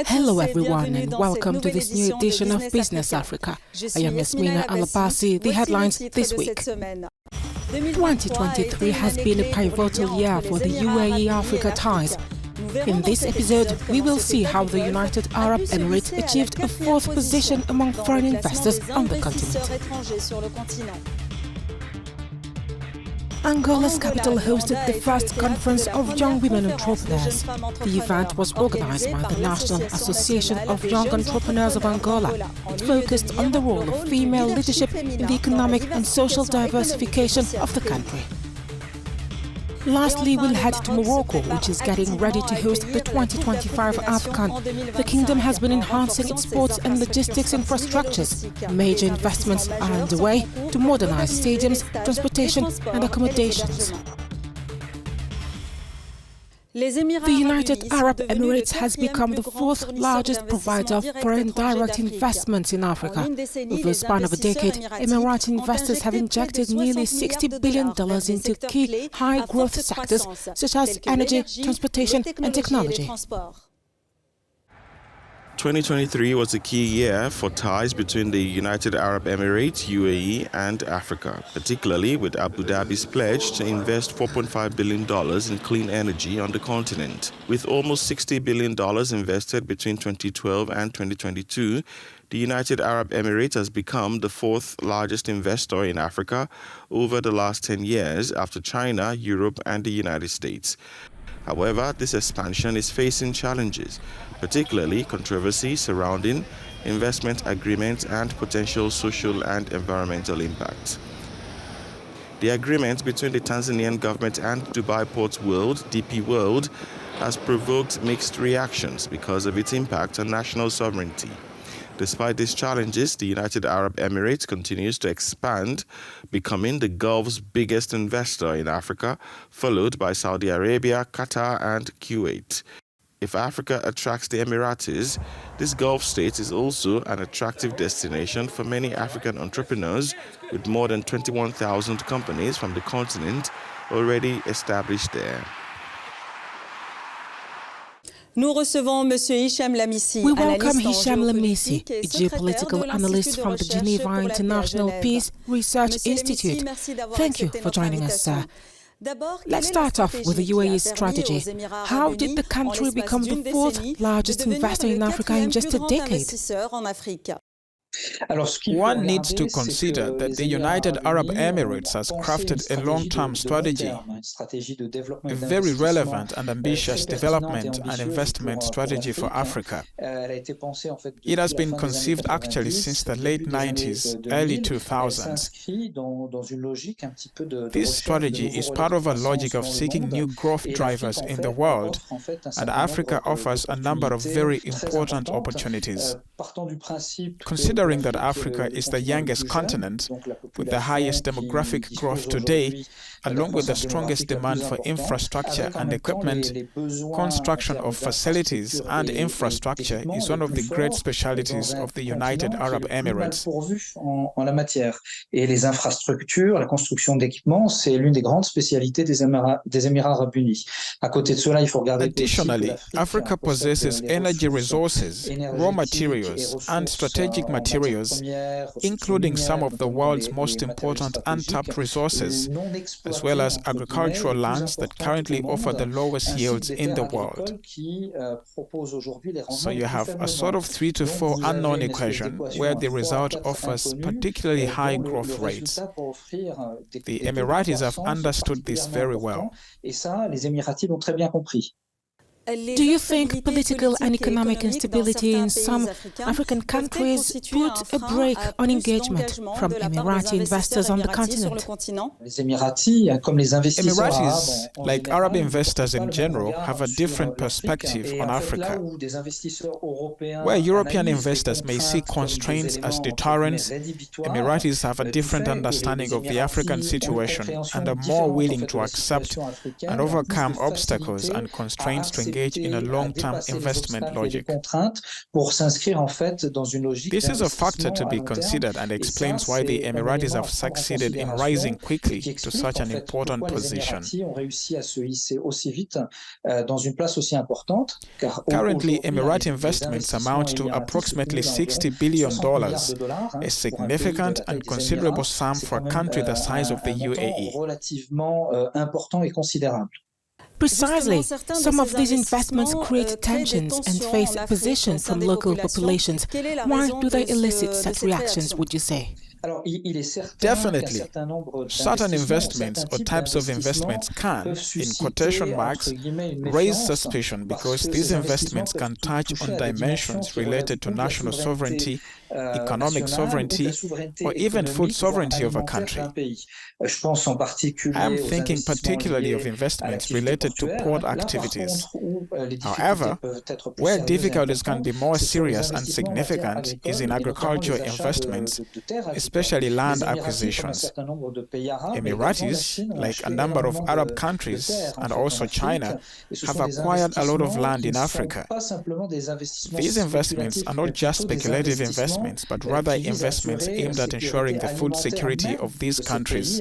Hello everyone and welcome to this new edition of Business Africa. I am Yasmina Al-Abbasi. The headlines this week. 2023 has been a pivotal year for the UAE-Africa ties. In this episode, we will see how the United Arab Emirates achieved a fourth position among foreign investors on the continent. Angola's capital hosted the first conference of young women entrepreneurs. The event was organized by the National Association of Young Entrepreneurs of Angola. It focused on the role of female leadership in the economic and social diversification of the country. Lastly, we'll head to Morocco, which is getting ready to host the 2025 AFCON. The kingdom has been enhancing its ports and logistics infrastructures. Major investments are underway to modernize stadiums, transportation and accommodations. The United Arab Emirates has become the fourth largest provider of foreign direct investments in Africa. Over the span of a decade, Emirati investors have injected nearly $60 billion into key high-growth sectors such as energy, transportation and technology. 2023 was a key year for ties between the United Arab Emirates, UAE and Africa, particularly with Abu Dhabi's pledge to invest $4.5 billion in clean energy on the continent. With almost $60 billion invested between 2012 and 2022, the United Arab Emirates has become the fourth largest investor in Africa over the last 10 years after China, Europe and the United States. However, this expansion is facing challenges, particularly controversy surrounding investment agreements and potential social and environmental impacts. The agreement between the Tanzanian government and Dubai Ports World, DP World, has provoked mixed reactions because of its impact on national sovereignty. Despite these challenges, the United Arab Emirates continues to expand, becoming the Gulf's biggest investor in Africa, followed by Saudi Arabia, Qatar and Kuwait. If Africa attracts the Emiratis, this Gulf state is also an attractive destination for many African entrepreneurs, with more than 21,000 companies from the continent already established there. We welcome Hicham Lamisi, a geopolitical analyst from the Geneva International Peace Research Institute. Thank you for joining us, sir. Let's start off with the UAE strategy. How did the country become the fourth largest investor in Africa in just a decade? One needs to consider that the United Arab Emirates has crafted a long-term strategy, a very relevant and ambitious development and investment strategy for Africa. It has been conceived actually since the late 90s, early 2000s. This strategy is part of a logic of seeking new growth drivers in the world, and Africa offers a number of very important opportunities. Considering that Africa is the youngest continent with the highest demographic growth today, along with the strongest demand for infrastructure and equipment, construction of facilities and infrastructure is one of the great specialities of the United Arab Emirates. Et les infrastructures, la construction d'équipements, c'est l'une des grandes spécialités des Émirats arabes unis. À côté de cela, il faut regarder. Additionally, Africa possesses energy resources, raw materials, and strategic materials, including some of the world's most important untapped resources, as well as agricultural lands that currently offer the lowest yields in the world. So you have a sort of 3 to 4 unknown equation where the result offers particularly high growth rates. The Emiratis have understood this very well. Do you think political and economic instability in some African countries put a brake on engagement from Emirati investors on the continent? Emiratis, like Arab investors in general, have a different perspective on Africa. Where European investors may see constraints as deterrents, Emiratis have a different understanding of the African situation and are more willing to accept and overcome obstacles and constraints to engage engage in a long-term investment logic. This is a factor to be considered and explains why the Emiratis have succeeded in rising quickly to such an important position. Currently, Emirati investments amount to approximately $60 billion, a significant and considerable sum for a country the size of the UAE. Precisely, some of these investments create tensions and face opposition from local populations. Why do they elicit such reactions, would you say? Definitely. Certain investments or types of investments can, in quotation marks, raise suspicion because these investments can touch on dimensions related to national sovereignty, economic sovereignty, or even food sovereignty of a country. I am thinking particularly of investments related to port activities. However, where difficulties can be more serious and significant is in agricultural investments, especially land acquisitions. Emiratis, like a number of Arab countries and also China, have acquired a lot of land in Africa. These investments are not just speculative investments, but rather investments aimed at ensuring the food security of these countries,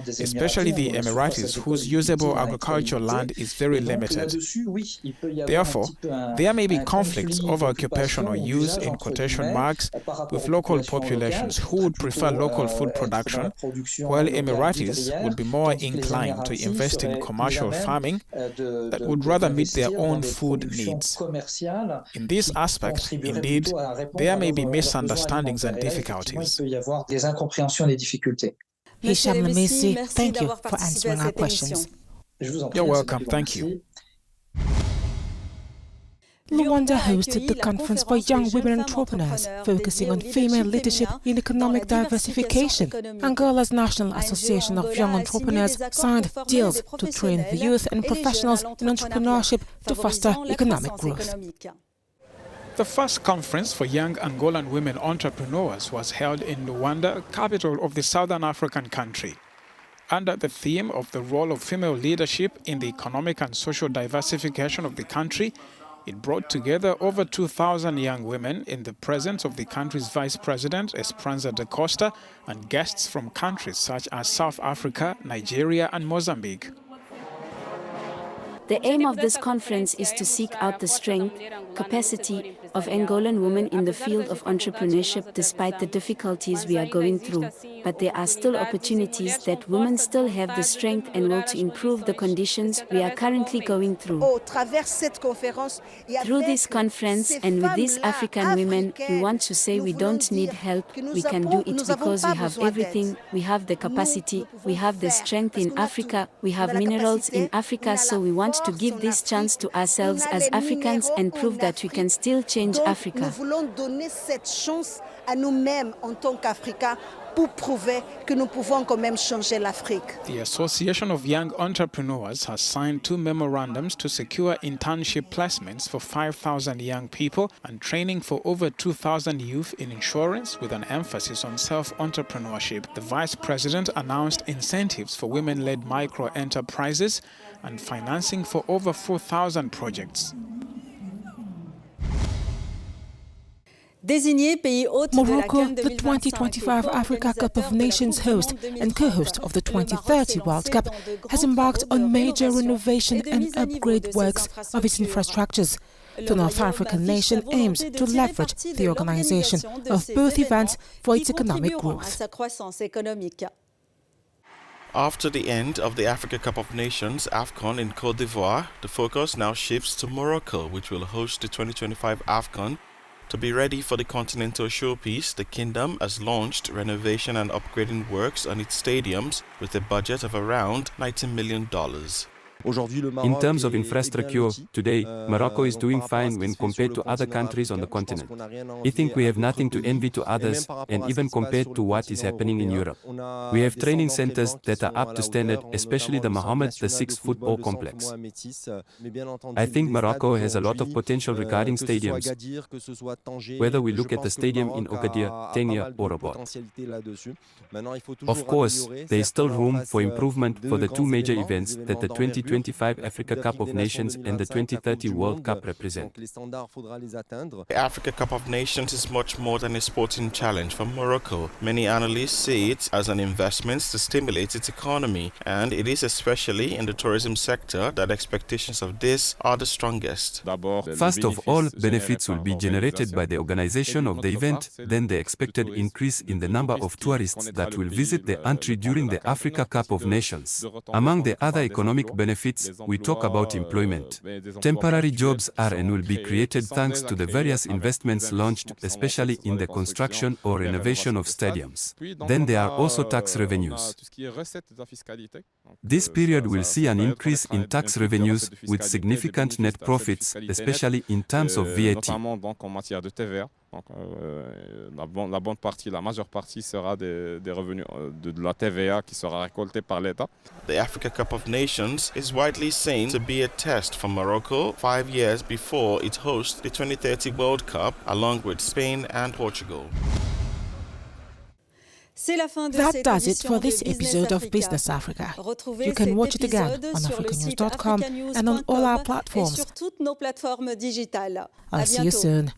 especially the Emiratis, whose usable agricultural land is very limited. Therefore, there may be conflicts over occupation or use, in quotation marks, with local populations who would prefer local food production, while Emiratis would be more inclined to invest in commercial farming that would rather meet their own food needs. In this aspect, indeed, there may be misunderstandings and difficulties. Hicham Lemesi, thank you for answering our questions. You're welcome, thank you. Luanda hosted the Conference for Young Women Entrepreneurs, focusing on female leadership in economic diversification. Angola's National Association of Young Entrepreneurs signed deals to train the youth and professionals in entrepreneurship to foster economic growth. The first conference for young Angolan women entrepreneurs was held in Luanda, capital of the Southern African country. Under the theme of the role of female leadership in the economic and social diversification of the country, it brought together over 2,000 young women in the presence of the country's Vice President, Esperanza da Costa, and guests from countries such as South Africa, Nigeria, and Mozambique. The aim of this conference is to seek out the strength, capacity of Angolan women in the field of entrepreneurship despite the difficulties we are going through. But there are still opportunities that women still have the strength and will to improve the conditions we are currently going through. Through this conference and with these African women, we want to say we don't need help, we can do it because we have everything, we have the capacity, we have the strength in Africa, we have minerals in Africa, so we want to give this chance to ourselves as Africans and prove that we can still change Africa. Nous voulons donner cette chance à nous-mêmes en tant qu'Africains pour prouver que nous pouvons quand même changer l'Afrique. The Association of Young Entrepreneurs has signed 2 memorandums to secure internship placements for 5,000 young people and training for over 2,000 youth in insurance with an emphasis on self-entrepreneurship. The Vice President announced incentives for women-led micro-enterprises and financing for over 4,000 projects. Morocco, the 2025 Africa Cup of Nations host and co-host of the 2030 World Cup, has embarked on major renovation and upgrade works of its infrastructures. The North African nation aims to leverage the organization of both events for its economic growth. After the end of the Africa Cup of Nations AFCON in Côte d'Ivoire, the focus now shifts to Morocco, which will host the 2025 AFCON. To be ready for the continental showpiece, the kingdom has launched renovation and upgrading works on its stadiums with a budget of around $19 million. In terms of infrastructure, today, Morocco is doing fine when compared to other countries on the continent. I think we have nothing to envy to others, and even compared to what is happening in Europe. We have training centers that are up to standard, especially the Mohammed VI football complex. I think Morocco has a lot of potential regarding stadiums, whether we look at the stadium in Agadir, Tenya, or Rabat. Of course, there is still room for improvement for the 2 major events that the 2025 2025 Africa Cup of Nations and the 2030 World Cup represent. The Africa Cup of Nations is much more than a sporting challenge for Morocco. Many analysts see it as an investment to stimulate its economy, and it is especially in the tourism sector that expectations of this are the strongest. First of all, benefits will be generated by the organization of the event, then the expected increase in the number of tourists that will visit the country during the Africa Cup of Nations. Among the other economic benefits, we talk about employment. Temporary jobs are and will be created thanks to the various investments launched, especially in the construction or renovation of stadiums. Then there are also tax revenues. This period will see an increase in tax revenues with significant net profits, especially in terms of VAT. Donc, la majeure partie sera des revenus de la TVA qui sera récoltée par l'État. The Africa Cup of Nations is widely seen to be a test for Morocco 5 years before it hosts the 2030 World Cup along with Spain and Portugal. That does it for this episode of Business Africa. You can watch it again on Africanews.com and on all our platforms. I'll see you soon.